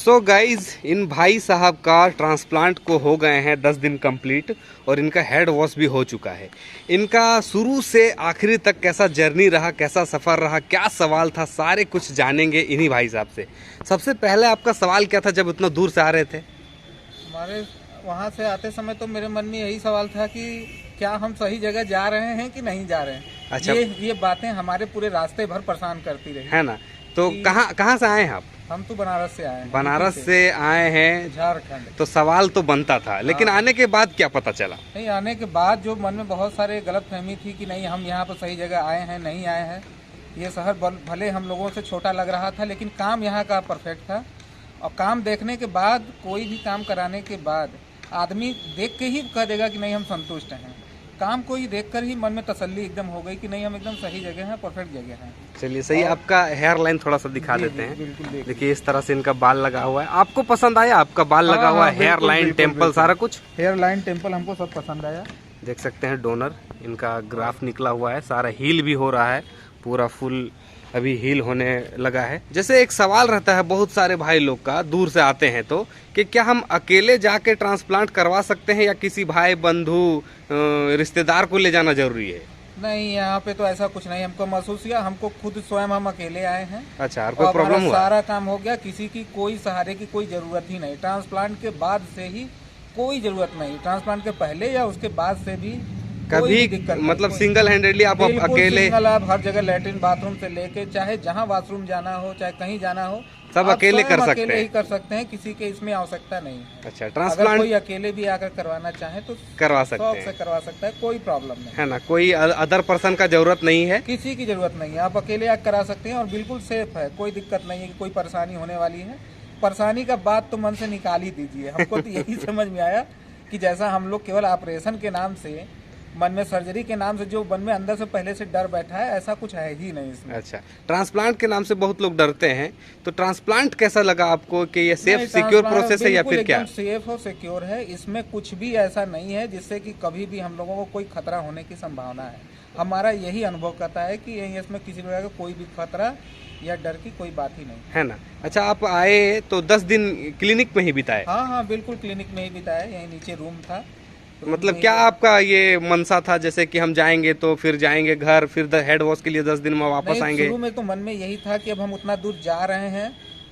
So guys in भाई साहब का ट्रांसप्लांट को हो गए हैं 10 दिन कंप्लीट और इनका हेड वॉश भी हो चुका है। इनका शुरू से आखिरी तक कैसा जर्नी रहा, कैसा सफ़र रहा, क्या सवाल था, सारे कुछ जानेंगे इन्हीं भाई साहब से। सबसे पहले आपका सवाल क्या था जब इतना दूर से आ रहे थे? हमारे वहाँ से आते समय तो मेरे मन में यही सवाल था कि क्या हम सही जगह जा रहे हैं कि नहीं जा रहे हैं। अच्छा, ये बातें हमारे पूरे रास्ते भर परेशान करती रही है ना। तो कहाँ से आए हैं आप? हम तो बनारस से आए हैं। बनारस से आए हैं, झारखंड। तो सवाल तो बनता था, लेकिन आने के बाद क्या पता चला? नहीं, आने के बाद जो मन में बहुत सारे गलत फहमी थी कि नहीं हम यहाँ पर सही जगह आए हैं, नहीं आए हैं। ये शहर भले हम लोगों से छोटा लग रहा था, लेकिन काम यहाँ का परफेक्ट था। और काम देखने के बाद, कोई भी काम कराने के बाद आदमी देख के ही कह देगा कि नहीं हम संतुष्ट हैं। काम को ही देखकर ही मन में तसल्ली एकदम हो गई कि नहीं हम एकदम सही जगह हैं, परफेक्ट जगह हैं। चलिए सही। आपका हेयर लाइन थोड़ा सा दिखा देते हैं। बिल्कुल देखिए इस तरह से इनका बाल लगा हुआ है। आपको पसंद आया? आपका बाल लगा हुआ है, हेयर लाइन, टेम्पल, सारा कुछ? हेयर लाइन, टेम्पल हमको सब पसंद आया। देख सकते हैं डोनर इनका ग्राफ निकला हुआ है, सारा हील भी हो रहा है, पूरा फुल अभी हील होने लगा है। जैसे एक सवाल रहता है बहुत सारे भाई लोग का, दूर से आते हैं तो, कि क्या हम अकेले जाके ट्रांसप्लांट करवा सकते हैं या किसी भाई बंधु रिश्तेदार को ले जाना जरूरी है? नहीं, यहाँ पे तो ऐसा कुछ नहीं हमको महसूस हुआ। हमको खुद स्वयं हम अकेले आए हैं। अच्छा, और कोई प्रॉब्लम हुआ? सारा काम हो गया, किसी की कोई सहारे की कोई जरूरत ही नहीं। ट्रांसप्लांट के बाद से ही कोई जरूरत नहीं, ट्रांसप्लांट के पहले या उसके बाद से भी कभी मतलब सिंगल हैंडेडली आप अकेले? आप हर जगह लैट्रिन बाथरूम से लेके चाहे जहाँ वॉशरूम जाना हो, चाहे कहीं जाना हो, सब अकेले कर सकते हैं। ही कर सकते हैं, किसी के इसमें आवश्यकता नहीं है। अच्छा, ट्रांसप्लांट कोई अकेले भी आकर करवाना चाहे तो करवा सकते हैं, से करवा सकता है, कोई प्रॉब्लम नहीं है ना। कोई अदर पर्सन का जरूरत नहीं है, किसी की जरूरत नहीं है। आप अकेले आकर करा सकते हैं और बिल्कुल सेफ है, कोई दिक्कत नहीं है कि कोई परेशानी होने वाली है। परेशानी का बात तो मन से निकाल ही दीजिए। हमको तो यही समझ में आया कि जैसा हम लोग केवल ऑपरेशन के नाम से, मन में सर्जरी के नाम से जो मन में अंदर से पहले से डर बैठा है, ऐसा कुछ है ही नहीं इसमें। अच्छा, ट्रांसप्लांट के नाम से बहुत लोग डरते हैं, तो ट्रांसप्लांट कैसा लगा आपको कि ये सेफ सिक्योर प्रोसेस है या फिर क्या? सेफ और सिक्योर है, इसमें कुछ भी ऐसा नहीं है जिससे कि कभी भी हम लोगों को कोई खतरा होने की संभावना है। हमारा यही अनुभव करता है कि इसमें किसी प्रकार का कोई भी खतरा या डर की कोई बात ही नहीं है ना। अच्छा, आप आए तो 10 दिन क्लिनिक में ही बिताए? हाँ, बिल्कुल क्लिनिक में ही बिताए। यही नीचे रूम था। मतलब क्या आपका ये मनसा था जैसे कि हम जाएंगे तो फिर जाएंगे घर, फिर हेड वॉश के लिए 10 दिन में वापस आएंगे? शुरू में तो मन में यही था कि अब हम उतना दूर जा रहे हैं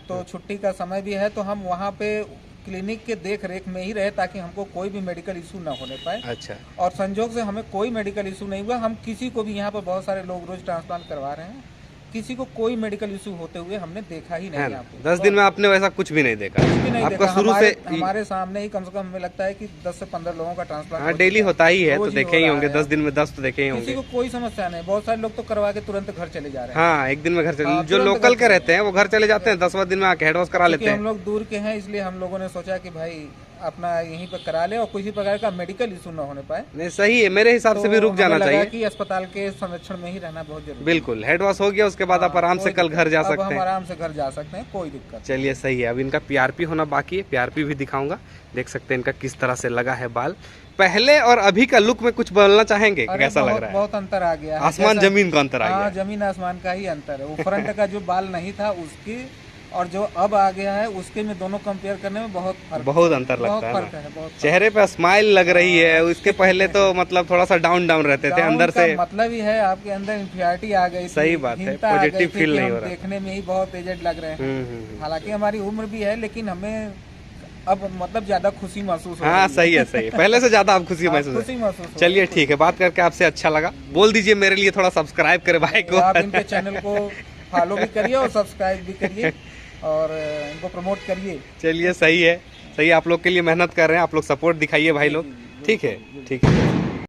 तो छुट्टी का समय भी है, तो हम वहाँ पे क्लिनिक के देख रेख में ही रहे ताकि हमको कोई भी मेडिकल इशू ना होने पाए। अच्छा, और और संजोग से हमें कोई मेडिकल इशू नहीं हुआ। हम किसी को भी, यहाँ पर बहुत सारे लोग रोज ट्रांसप्लांट करवा रहे हैं, किसी को कोई मेडिकल इशू होते हुए हमने देखा ही नहीं। 10 दिन में आपने वैसा कुछ भी नहीं देखा? आपका शुरू से हमारे सामने ही कम से कम हमें लगता है कि 10 से 15 लोगों का ट्रांसप्लांट। हाँ, डेली होता ही है, तो देखे ही होंगे 10 दिन में 10 तो देखे ही होंगे। किसी को कोई समस्या नहीं। बहुत सारे लोग तो करवा के तुरंत घर चले जा रहे हैं। हाँ, एक दिन में घर चले, जो लोकल के रहते हैं वो घर चले जाते हैं, 10वां दिन में आके हेड वॉश करा लेते हैं। हम लोग दूर के हैं, इसलिए हम लोगों ने सोचा कि भाई अपना यहीं पर करा ले और किसी प्रकार का मेडिकल इशू ना होने पाए। नहीं, सही है, मेरे हिसाब से भी रुक जाना चाहिए कि अस्पताल के संरक्षण में ही रहना बहुत जरूरी। बिल्कुल, हेड वॉश हो गया उसके बाद आप आराम से कल घर जा सकते हैं। हम आराम से घर जा सकते हैं, कोई दिक्कत। चलिए सही है। अब इनका पीआरपी होना बाकी है, पीआरपी भी दिखाऊंगा। देख सकते हैं इनका किस तरह से लगा है बाल। पहले और अभी का लुक में कुछ बोलना चाहेंगे? कैसा लग रहा है? बहुत अंतर आ गया है, आसमान जमीन का अंतर आ गया। जमीन आसमान का ही अंतर है। वो फ्रंट का जो बाल नहीं था उसकी और जो अब आ गया है उसके में दोनों कंपेयर करने में बहुत अंतर लगता है ना। चेहरे पे स्माइल लग रही है, उसके पहले तो मतलब थोड़ा सा डाउन रहते थे अंदर से। मतलब ही है आपके अंदर इंफिनिटी आ गई। सही बात है, पॉजिटिव फील नहीं हो रहा। देखने में ही बहुत एजेड लग रहे हैं। हालांकि हमारी उम्र भी है, लेकिन हमें अब मतलब ज्यादा खुशी महसूस हो रही है। हाँ, सही है, सही है। पहले से ज्यादा आप खुशी महसूस। चलिए ठीक है, बात करके आपसे अच्छा लगा। बोल दीजिए मेरे लिए थोड़ा सब्सक्राइब करे भाई को। आप इनके चैनल को फॉलो भी करिए और सब्सक्राइब भी करिए और इनको प्रमोट करिए। चलिए सही है, सही। आप लोग के लिए मेहनत कर रहे हैं, आप लोग सपोर्ट दिखाइए भाई लोग। ठीक है, ठीक है।